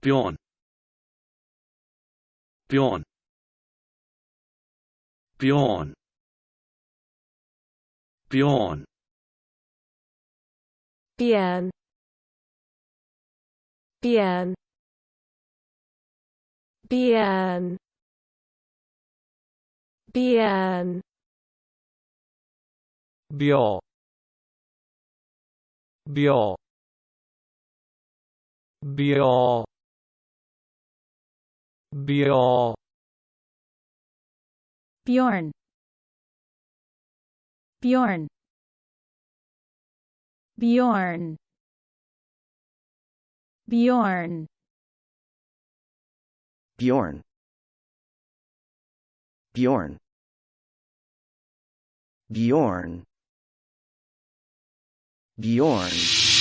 Bjoern. Bjoern. Bjoern. Bjoern. Bjoern. Bjoern. Bjoern. Bjoern. Bjo. Bjo. Bjo. Bjo. Bjoern. Bjoern. Bjoern. Bjoern. Bjoern. Bjoern. Bjoern. Bjoern.